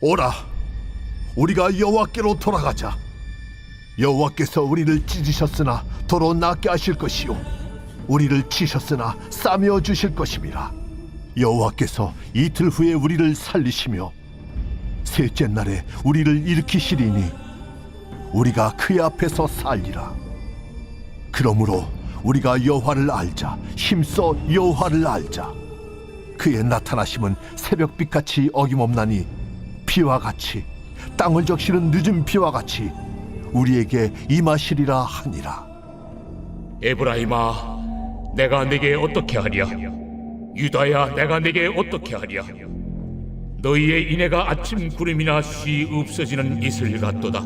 오라, 우리가 여호와께로 돌아가자. 여호와께서 우리를 찢으셨으나 도로 낫게 하실 것이요, 우리를 치셨으나 싸매어 주실 것임이라. 여호와께서 이틀 후에 우리를 살리시며 셋째 날에 우리를 일으키시리니 우리가 그의 앞에서 살리라. 그러므로 우리가 여호와를 알자, 힘써 여호와를 알자. 그의 나타나심은 새벽빛같이 어김없나니 비와 같이, 땅을 적시는 늦은 비와 같이 우리에게 임하시리라 하니라. 에브라임아, 내가 네게 어떻게 하랴? 유다야, 내가 네게 어떻게 하랴? 너희의 인애가 아침 구름이나 쉬 없어지는 이슬 같도다.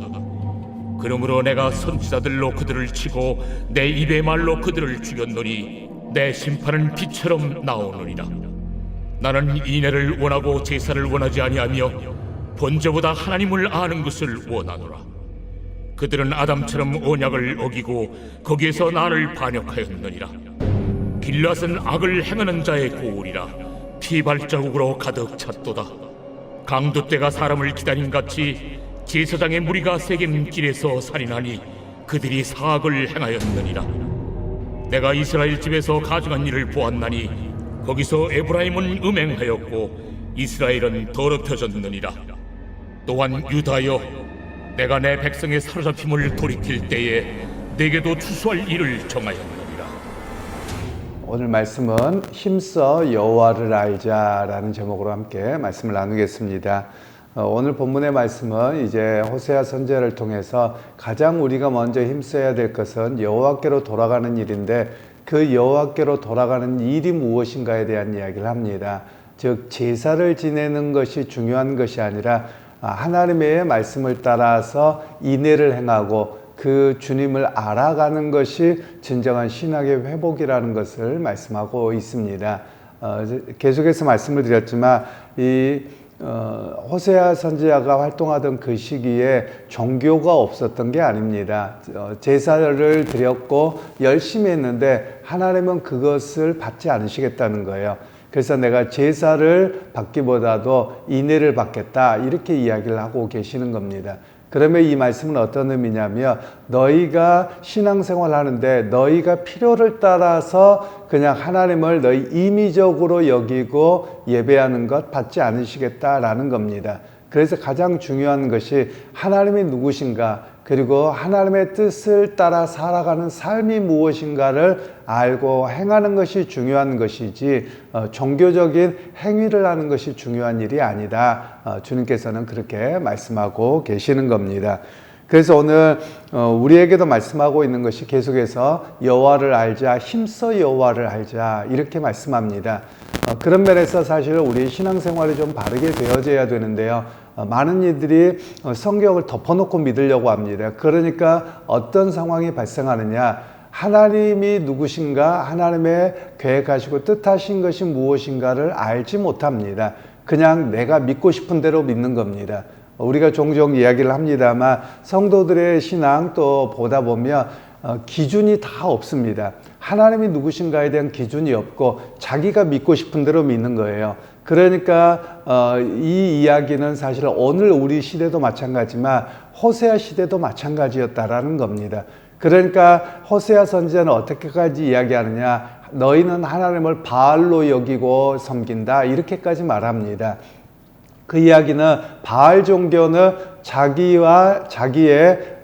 그러므로 내가 선지자들로 그들을 치고 내 입의 말로 그들을 죽였노니 내 심판은 비처럼 나오느니라. 나는 인애를 원하고 제사를 원하지 아니하며 번제보다 하나님을 아는 것을 원하노라. 그들은 아담처럼 언약을 어기고 거기에서 나를 반역하였느니라. 길앗은 악을 행하는 자의 고울이라 피 발자국으로 가득 찼도다. 강도떼가 사람을 기다린 같이 제사장의 무리가 새긴 길에서 살인하니 그들이 사악을 행하였느니라. 내가 이스라엘 집에서 가증한 일을 보았나니 거기서 에브라임은 음행하였고 이스라엘은 더럽혀졌느니라. 또한 유다여, 내가 내 백성의 사로잡힘을 돌이킬 때에 내게도 추수할 일을 정하였느니라. 오늘 말씀은 힘써 여호와를 알자라는 제목으로 함께 말씀을 나누겠습니다. 오늘 본문의 말씀은 이제 호세아 선지자를 통해서 가장 우리가 먼저 힘써야 될 것은 여호와께로 돌아가는 일인데, 그 여호와께로 돌아가는 일이 무엇인가에 대한 이야기를 합니다. 즉 제사를 지내는 것이 중요한 것이 아니라 하나님의 말씀을 따라서 인애를 행하고 그 주님을 알아가는 것이 진정한 신학의 회복이라는 것을 말씀하고 있습니다. 계속해서 말씀을 드렸지만 호세아 선지자가 활동하던 그 시기에 종교가 없었던 게 아닙니다. 제사를 드렸고 열심히 했는데 하나님은 그것을 받지 않으시겠다는 거예요. 그래서 내가 제사를 받기보다도 인애를 받겠다, 이렇게 이야기를 하고 계시는 겁니다. 그러면 이 말씀은 어떤 의미냐면, 너희가 신앙생활 하는데 너희가 필요를 따라서 그냥 하나님을 너희 임의적으로 여기고 예배하는 것 받지 않으시겠다라는 겁니다. 그래서 가장 중요한 것이 하나님이 누구신가, 그리고 하나님의 뜻을 따라 살아가는 삶이 무엇인가를 알고 행하는 것이 중요한 것이지 종교적인 행위를 하는 것이 중요한 일이 아니다. 주님께서는 그렇게 말씀하고 계시는 겁니다. 그래서 오늘 우리에게도 말씀하고 있는 것이 계속해서 여호와를 알자, 힘써 여호와를 알자, 이렇게 말씀합니다. 그런 면에서 사실 우리 신앙생활이 좀 바르게 되어져야 되는데요. 많은 이들이 성경을 덮어놓고 믿으려고 합니다. 그러니까 어떤 상황이 발생하느냐, 하나님이 누구신가, 하나님의 계획하시고 뜻하신 것이 무엇인가를 알지 못합니다. 그냥 내가 믿고 싶은 대로 믿는 겁니다. 우리가 종종 이야기를 합니다만 성도들의 신앙 또 보다 보면 기준이 다 없습니다. 하나님이 누구신가에 대한 기준이 없고 자기가 믿고 싶은 대로 믿는 거예요. 그러니까 이 이야기는 사실 오늘 우리 시대도 마찬가지지만 호세아 시대도 마찬가지였다라는 겁니다. 그러니까 호세아 선지자는 어떻게까지 이야기하느냐, 너희는 하나님을 바알로 여기고 섬긴다, 이렇게까지 말합니다. 그 이야기는 바알 종교는 자기와 자기의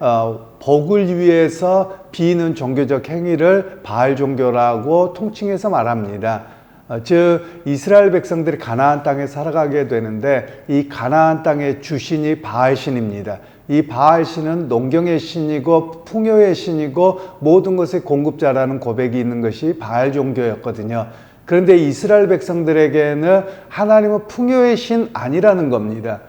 복을 위해서 비는 종교적 행위를 바알 종교라고 통칭해서 말합니다. 즉 이스라엘 백성들이 가나안 땅에 살아가게 되는데 이 가나안 땅의 주신이 바알신입니다. 이 바알신은 농경의 신이고 풍요의 신이고 모든 것의 공급자라는 고백이 있는 것이 바알 종교였거든요. 그런데 이스라엘 백성들에게는 하나님은 풍요의 신 아니라는 겁니다.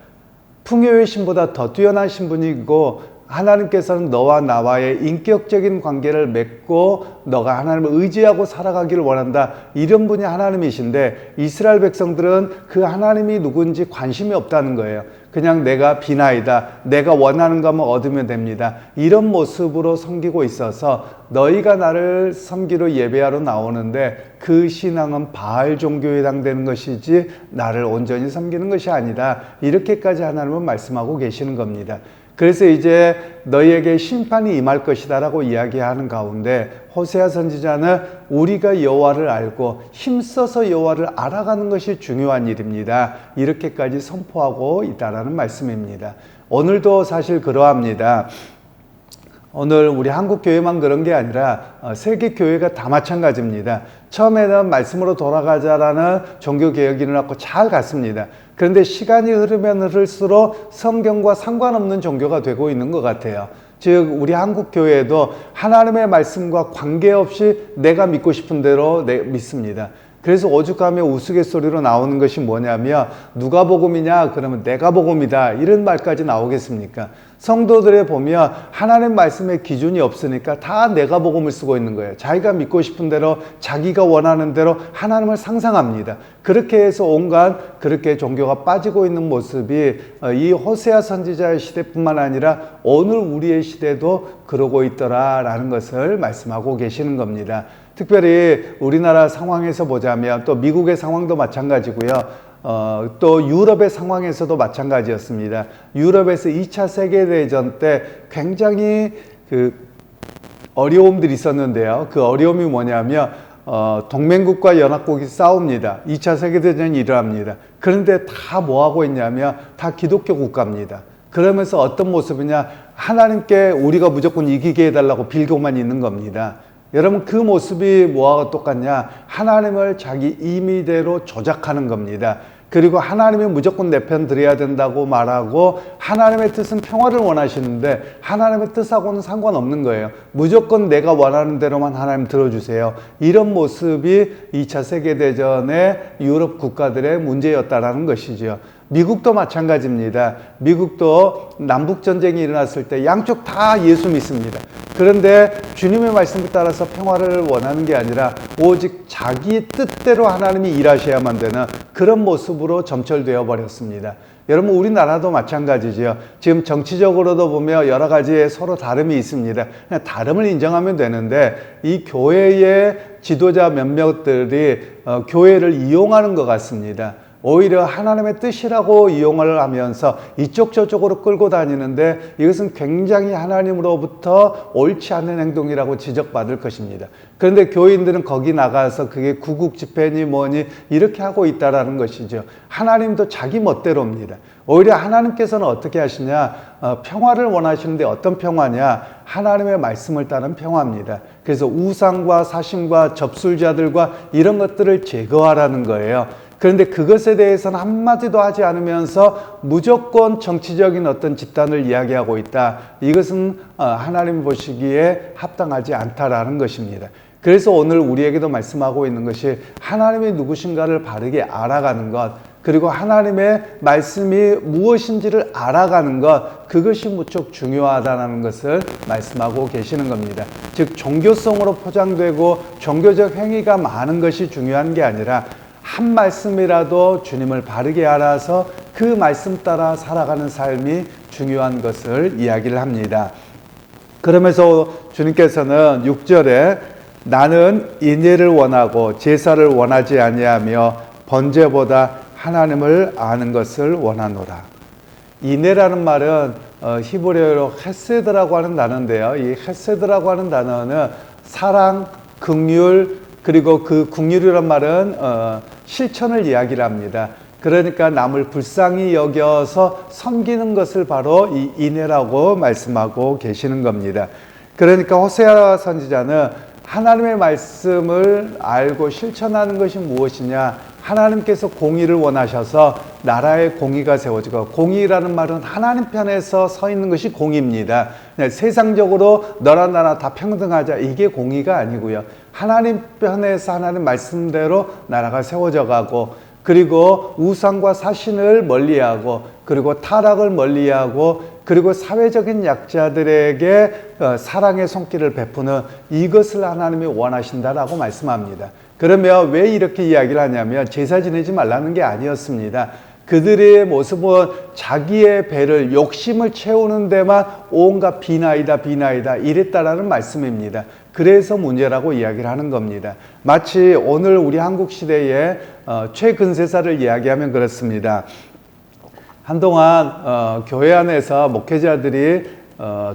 풍요의 신보다 더 뛰어난 신분이고 하나님께서는 너와 나와의 인격적인 관계를 맺고 너가 하나님을 의지하고 살아가기를 원한다. 이런 분이 하나님이신데 이스라엘 백성들은 그 하나님이 누군지 관심이 없다는 거예요. 그냥 내가 비나이다. 내가 원하는 것만 얻으면 됩니다. 이런 모습으로 섬기고 있어서 너희가 나를 섬기러 예배하러 나오는데 그 신앙은 바알 종교에 해당되는 것이지 나를 온전히 섬기는 것이 아니다. 이렇게까지 하나님은 말씀하고 계시는 겁니다. 그래서 이제 너희에게 심판이 임할 것이다 라고 이야기하는 가운데 호세아 선지자는 우리가 여호와를 알고 힘써서 여호와를 알아가는 것이 중요한 일입니다. 이렇게까지 선포하고 있다라는 말씀입니다. 오늘도 사실 그러합니다. 오늘 우리 한국 교회만 그런 게 아니라 세계 교회가 다 마찬가지입니다. 처음에는 말씀으로 돌아가자라는 종교개혁이 일어났고 잘 갔습니다. 그런데 시간이 흐르면 흐를수록 성경과 상관없는 종교가 되고 있는 것 같아요. 즉 우리 한국 교회도 하나님의 말씀과 관계없이 내가 믿고 싶은 대로 믿습니다. 그래서 오죽하면 우스갯소리로 나오는 것이 뭐냐면 누가 복음이냐 그러면 내가 복음이다 이런 말까지 나오겠습니까? 성도들에 보면 하나님 말씀의 기준이 없으니까 다 내가 복음을 쓰고 있는 거예요. 자기가 믿고 싶은 대로 자기가 원하는 대로 하나님을 상상합니다. 그렇게 해서 온갖 그렇게 종교가 빠지고 있는 모습이 이 호세아 선지자의 시대뿐만 아니라 오늘 우리의 시대도 그러고 있더라라는 것을 말씀하고 계시는 겁니다. 특별히 우리나라 상황에서 보자면 또 미국의 상황도 마찬가지고요. 또 유럽의 상황에서도 마찬가지였습니다. 유럽에서 2차 세계대전 때 굉장히 어려움들이 있었는데요. 그 어려움이 뭐냐면 동맹국과 연합국이 싸웁니다. 2차 세계대전이 일어납니다. 그런데 다 뭐하고 있냐면 다 기독교 국가입니다. 그러면서 어떤 모습이냐 하나님께 우리가 무조건 이기게 해달라고 빌고만 있는 겁니다. 여러분 그 모습이 뭐와 똑같냐? 하나님을 자기 임의대로 조작하는 겁니다. 그리고 하나님이 무조건 내 편 들어야 된다고 말하고 하나님의 뜻은 평화를 원하시는데 하나님의 뜻하고는 상관없는 거예요. 무조건 내가 원하는 대로만 하나님 들어주세요. 이런 모습이 2차 세계대전의 유럽 국가들의 문제였다라는 것이죠. 미국도 마찬가지입니다. 미국도 남북전쟁이 일어났을 때 양쪽 다 예수 믿습니다. 그런데 주님의 말씀을 따라서 평화를 원하는 게 아니라 오직 자기 뜻대로 하나님이 일하셔야만 되는 그런 모습으로 점철되어 버렸습니다. 여러분 우리나라도 마찬가지죠. 지금 정치적으로도 보면 여러 가지 서로 다름이 있습니다. 그냥 다름을 인정하면 되는데 이 교회의 지도자 몇몇들이 교회를 이용하는 것 같습니다. 오히려 하나님의 뜻이라고 이용을 하면서 이쪽 저쪽으로 끌고 다니는데 이것은 굉장히 하나님으로부터 옳지 않은 행동이라고 지적받을 것입니다. 그런데 교인들은 거기 나가서 그게 구국 집회니 뭐니 이렇게 하고 있다라는 것이죠. 하나님도 자기 멋대로입니다. 오히려 하나님께서는 어떻게 하시냐? 평화를 원하시는데 어떤 평화냐? 하나님의 말씀을 따른 평화입니다. 그래서 우상과 사심과 접술자들과 이런 것들을 제거하라는 거예요. 그런데 그것에 대해서는 한마디도 하지 않으면서 무조건 정치적인 어떤 집단을 이야기하고 있다. 이것은 하나님 보시기에 합당하지 않다라는 것입니다. 그래서 오늘 우리에게도 말씀하고 있는 것이 하나님이 누구신가를 바르게 알아가는 것, 그리고 하나님의 말씀이 무엇인지를 알아가는 것, 그것이 무척 중요하다는 것을 말씀하고 계시는 겁니다. 즉 종교성으로 포장되고 종교적 행위가 많은 것이 중요한 게 아니라 한 말씀이라도 주님을 바르게 알아서 그 말씀 따라 살아가는 삶이 중요한 것을 이야기를 합니다. 그러면서 주님께서는 6절에 나는 인애를 원하고 제사를 원하지 아니하며 번제보다 하나님을 아는 것을 원하노라. 인애라는 말은 히브리어로 헤세드라고 하는 단어인데요. 이 헤세드라고 하는 단어는 사랑, 긍휼, 그리고 그 긍휼이란 말은 실천을 이야기를 합니다. 그러니까 남을 불쌍히 여겨서 섬기는 것을 바로 이 인애라고 말씀하고 계시는 겁니다. 그러니까 호세아 선지자는 하나님의 말씀을 알고 실천하는 것이 무엇이냐? 하나님께서 공의를 원하셔서 나라의 공의가 세워지고, 공의라는 말은 하나님 편에서 서 있는 것이 공의입니다. 세상적으로 너나 나나 다 평등하자, 이게 공의가 아니고요. 하나님 편에서 하나님 말씀대로 나라가 세워져 가고, 그리고 우상과 사신을 멀리하고, 그리고 타락을 멀리하고, 그리고 사회적인 약자들에게 사랑의 손길을 베푸는 이것을 하나님이 원하신다라고 말씀합니다. 그러면 왜 이렇게 이야기를 하냐면 제사 지내지 말라는 게 아니었습니다. 그들의 모습은 자기의 배를 욕심을 채우는 데만 온갖 비나이다 이랬다라는 말씀입니다. 그래서 문제라고 이야기를 하는 겁니다. 마치 오늘 우리 한국 시대의 최근세사를 이야기하면 그렇습니다. 한동안 교회 안에서 목회자들이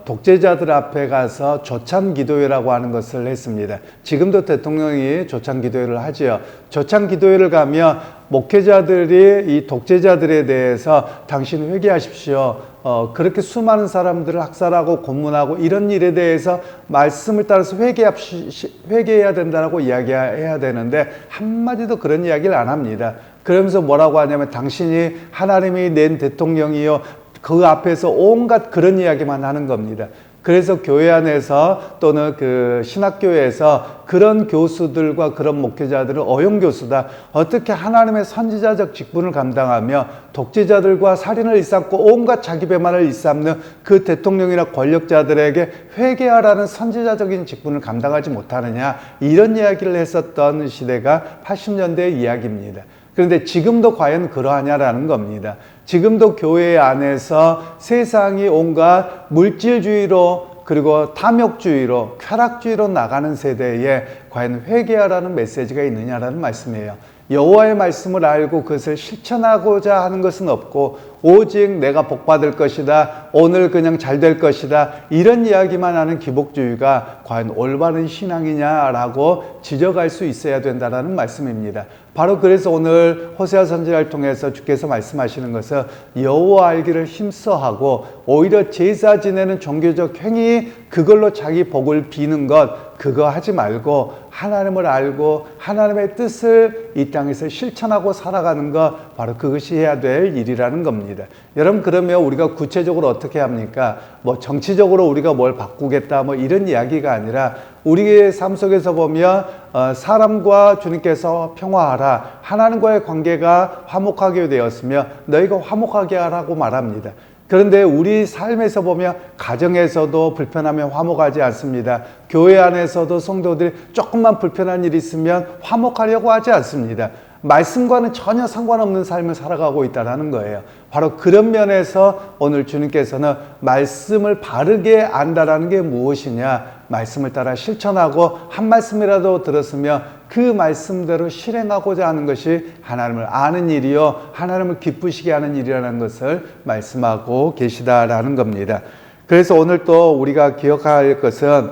독재자들 앞에 가서 조찬 기도회라고 하는 것을 했습니다. 지금도 대통령이 조찬 기도회를 하지요. 조찬 기도회를 가면 목회자들이 이 독재자들에 대해서 당신 회개하십시오. 그렇게 수많은 사람들을 학살하고 고문하고 이런 일에 대해서 말씀을 따라서 회개해야 된다고 이야기해야 되는데 한마디도 그런 이야기를 안 합니다. 그러면서 뭐라고 하냐면 당신이 하나님이 낸 대통령이요. 그 앞에서 온갖 그런 이야기만 하는 겁니다. 그래서 교회 안에서 또는 그 신학교에서 그런 교수들과 그런 목회자들은 어용교수다. 어떻게 하나님의 선지자적 직분을 감당하며 독재자들과 살인을 일삼고 온갖 자기 배만을 일삼는 그 대통령이나 권력자들에게 회개하라는 선지자적인 직분을 감당하지 못하느냐. 이런 이야기를 했었던 시대가 80년대의 이야기입니다. 그런데 지금도 과연 그러하냐라는 겁니다. 지금도 교회 안에서 세상이 온갖 물질주의로 그리고 탐욕주의로 쾌락주의로 나가는 세대에 과연 회개하라는 메시지가 있느냐라는 말씀이에요. 여호와의 말씀을 알고 그것을 실천하고자 하는 것은 없고 오직 내가 복받을 것이다. 오늘 그냥 잘 될 것이다. 이런 이야기만 하는 기복주의가 과연 올바른 신앙이냐라고 지적할 수 있어야 된다는 말씀입니다. 바로 그래서 오늘 호세아 선지자를 통해서 주께서 말씀하시는 것은 여호와 알기를 힘써하고 오히려 제사 지내는 종교적 행위 그걸로 자기 복을 비는 것 그거 하지 말고 하나님을 알고 하나님의 뜻을 이 땅에서 실천하고 살아가는 것 바로 그것이 해야 될 일이라는 겁니다. 여러분 그러면 우리가 구체적으로 어떻게 합니까? 뭐 정치적으로 우리가 뭘 바꾸겠다 뭐 이런 이야기가 아니라 우리의 삶 속에서 보면 사람과 주님께서 평화하라 하나님과의 관계가 화목하게 되었으며 너희가 화목하게 하라고 말합니다. 그런데 우리 삶에서 보면 가정에서도 불편하면 화목하지 않습니다. 교회 안에서도 성도들이 조금만 불편한 일이 있으면 화목하려고 하지 않습니다. 말씀과는 전혀 상관없는 삶을 살아가고 있다는 거예요. 바로 그런 면에서 오늘 주님께서는 말씀을 바르게 안다라는 게 무엇이냐, 말씀을 따라 실천하고 한 말씀이라도 들었으면 그 말씀대로 실행하고자 하는 것이 하나님을 아는 일이요 하나님을 기쁘시게 하는 일이라는 것을 말씀하고 계시다라는 겁니다. 그래서 오늘 또 우리가 기억할 것은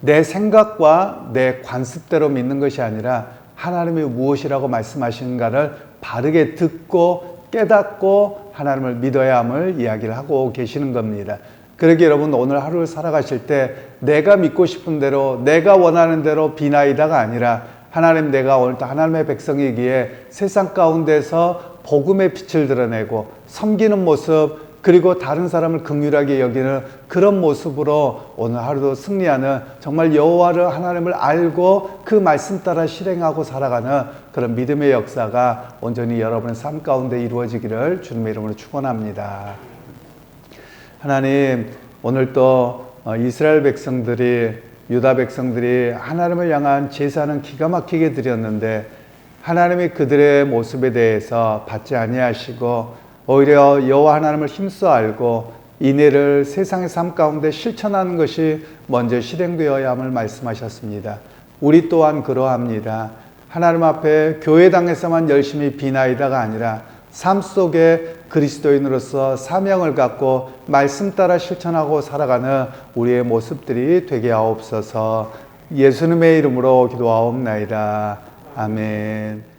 내 생각과 내 관습대로 믿는 것이 아니라 하나님이 무엇이라고 말씀하시는가를 바르게 듣고 깨닫고 하나님을 믿어야 함을 이야기를 하고 계시는 겁니다. 그러기 여러분 오늘 하루를 살아가실 때 내가 믿고 싶은 대로 내가 원하는 대로 비나이다가 아니라 하나님 내가 오늘도 하나님의 백성이기에 세상 가운데서 복음의 빛을 드러내고 섬기는 모습 그리고 다른 사람을 긍휼하게 여기는 그런 모습으로 오늘 하루도 승리하는 정말 여호와를 하나님을 알고 그 말씀 따라 실행하고 살아가는 그런 믿음의 역사가 온전히 여러분의 삶 가운데 이루어지기를 주님의 이름으로 축원합니다. 하나님 오늘 또 이스라엘 백성들이 유다 백성들이 하나님을 향한 제사는 기가 막히게 드렸는데 하나님이 그들의 모습에 대해서 받지 아니하시고 오히려 여호와 하나님을 힘써 알고 인애를 세상의 삶 가운데 실천하는 것이 먼저 실행되어야 함을 말씀하셨습니다. 우리 또한 그러합니다. 하나님 앞에 교회당에서만 열심히 비나이다가 아니라 삶 속에 그리스도인으로서 사명을 갖고 말씀 따라 실천하고 살아가는 우리의 모습들이 되게 하옵소서. 예수님의 이름으로 기도하옵나이다. 아멘.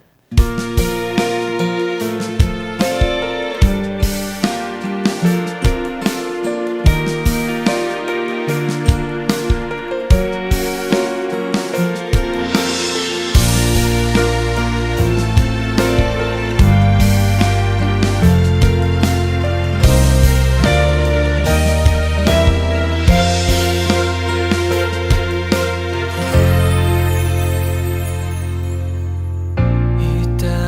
이 땅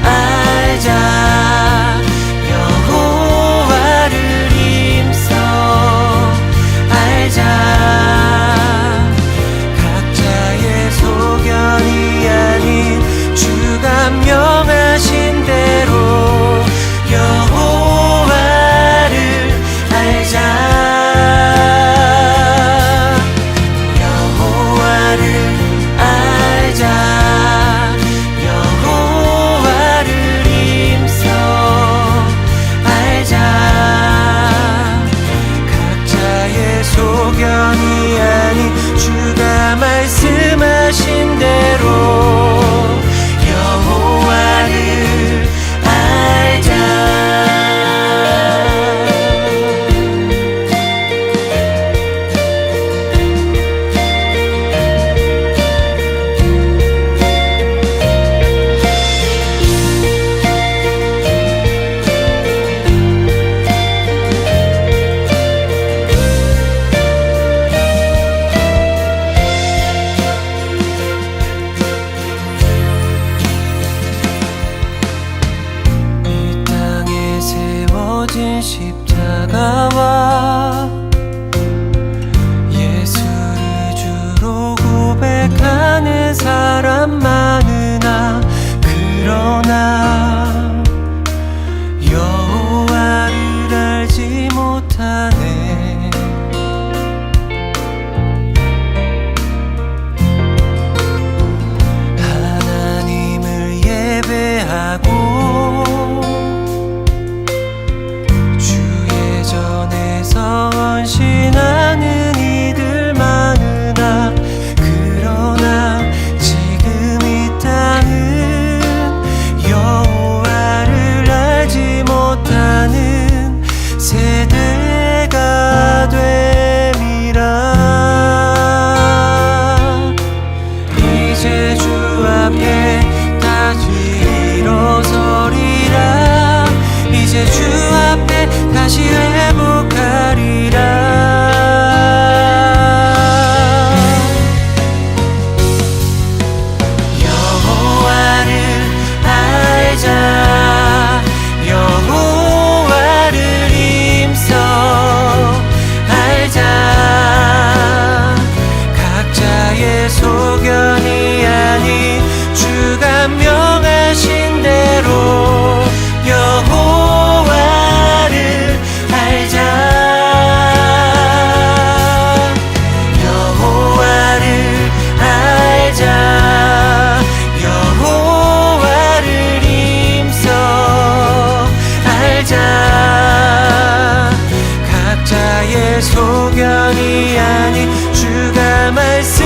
알자. 여호와를 힘써 알자. 각자의 소견이 아닌 주가 명하신 대로 여호와를 알자. 여호와를 알자. 여호와를 힘써 알자. 각자의 소견이 아닌 주가 말씀하신 대로 여호와를 알자. 이 땅에 세워진 십자가와 예수를 주로 고백하는 사람 많으나 그러나 여호와를 알지 못하네. 하나님을 예배하고 주의 전에서 헌신하는 이들 많으나 그러나 지금 이 땅은 여호와를 알지 못하는 세대가 됨이라. 이제 주 앞에 다시 일어서리라. 이제 주 앞에 다시 회복하리라. 여호와를 알자. 여호와를 힘써 알자. 각자의 소견이 아닌 주가 명하신 대로 여호와를 알자. 여호와를 알자. 여호와를 힘써 알자. 각자의 소견이 아닌 주가 말씀